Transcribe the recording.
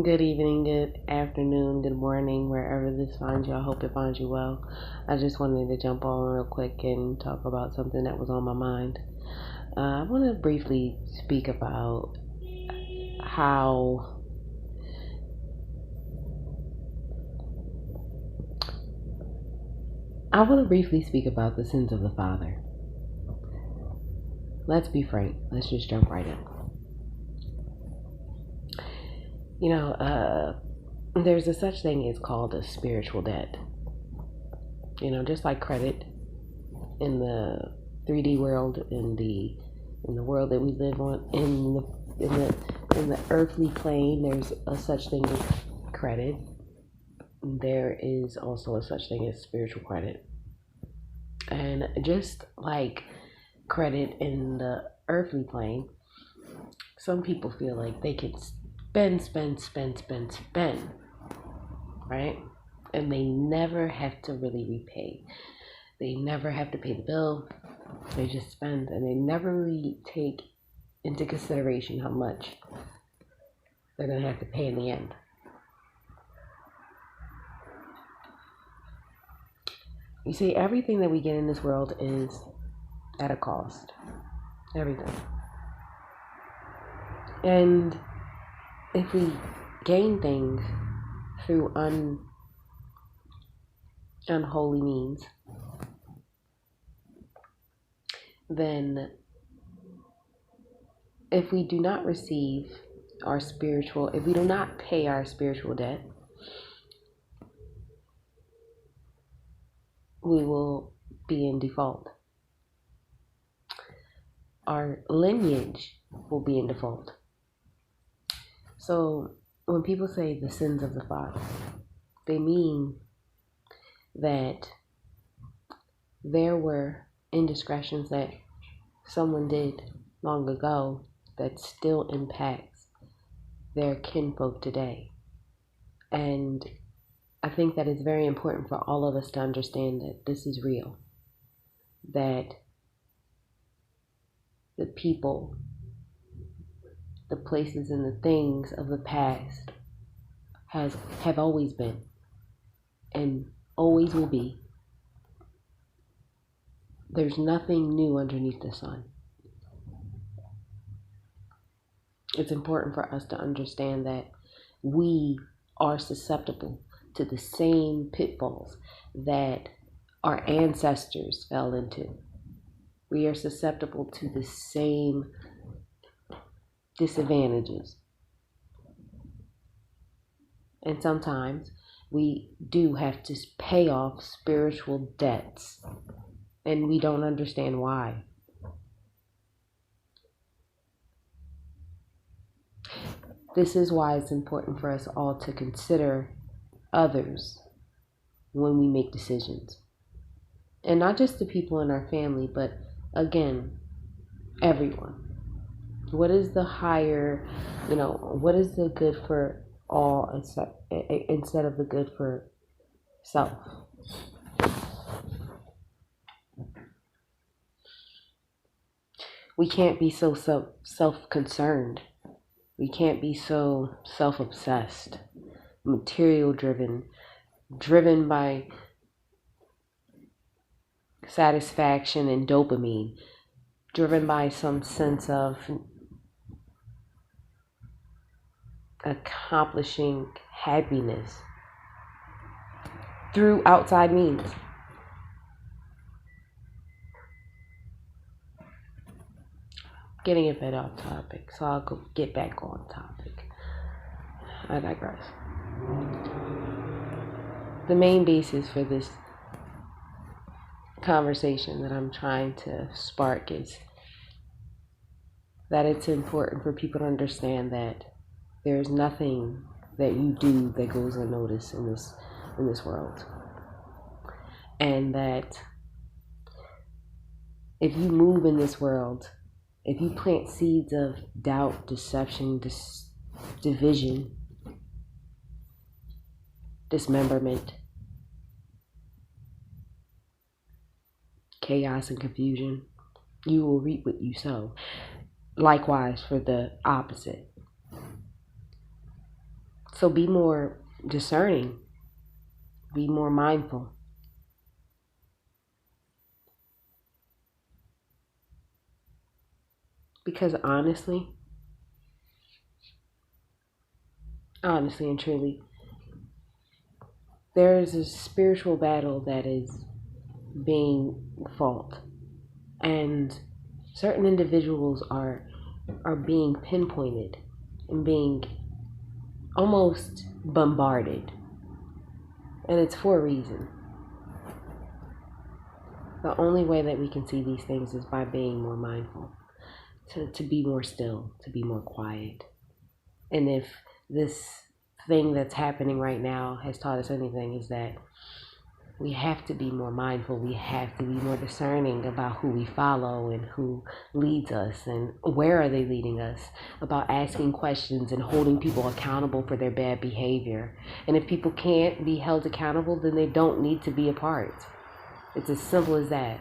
Good evening, good afternoon, good morning, wherever this finds you. I hope it finds you well. I just wanted to jump on real quick and talk about something that was on my mind. I want to briefly speak about how the sins of the father. Let's be frank. Let's just jump right in. You know, there's a such thing as called a spiritual debt. Just like credit in the 3D world, in the world that we live on, in the earthly plane, there's a such thing as credit. There is also a such thing as spiritual credit. And just like credit in the earthly plane, some people feel like they can spend, right? And they never have to really repay. They never have to pay the bill. They just spend, and they never really take into consideration how much they're going to have to pay in the end. You see, everything that we get in this world is at a cost. Everything. And if we gain things through unholy means, then if we do not if we do not pay our spiritual debt, we will be in default. Our lineage will be in default. So when people say the sins of the father, they mean that there were indiscretions that someone did long ago that still impacts their kinfolk today. And I think that it's very important for all of us to understand that this is real, that the people, the places, and the things of the past have always been and always will be. There's nothing new underneath the sun. It's important for us to understand that we are susceptible to the same pitfalls that our ancestors fell into. We are susceptible to the same disadvantages. And sometimes we do have to pay off spiritual debts, and we don't understand why. This is why it's important for us all to consider others when we make decisions. And not just the people in our family, but again, everyone. What is the higher, what is the good for all instead of the good for self? We can't be so self-concerned. We can't be so self-obsessed, material driven by satisfaction and dopamine, driven by some sense of accomplishing happiness through outside means. Getting a bit off topic, so I'll get back on topic. I digress. The main basis for this conversation that I'm trying to spark is that it's important for people to understand that there's nothing that you do that goes unnoticed in this world, and that if you move in this world, if you plant seeds of doubt, deception, division, dismemberment, chaos, and confusion, you will reap what you sow. Likewise for the opposite. So be more discerning, be more mindful. Because honestly and truly, there is a spiritual battle that is being fought. And certain individuals are being pinpointed and being almost bombarded. And it's for a reason. The only way that we can see these things is by being more mindful, to be more still, to be more quiet. And if this thing that's happening right now has taught us anything, is that we have to be more mindful. We have to be more discerning about who we follow and who leads us and where are they leading us, about asking questions and holding people accountable for their bad behavior. And if people can't be held accountable, then they don't need to be a part. It's as simple as that.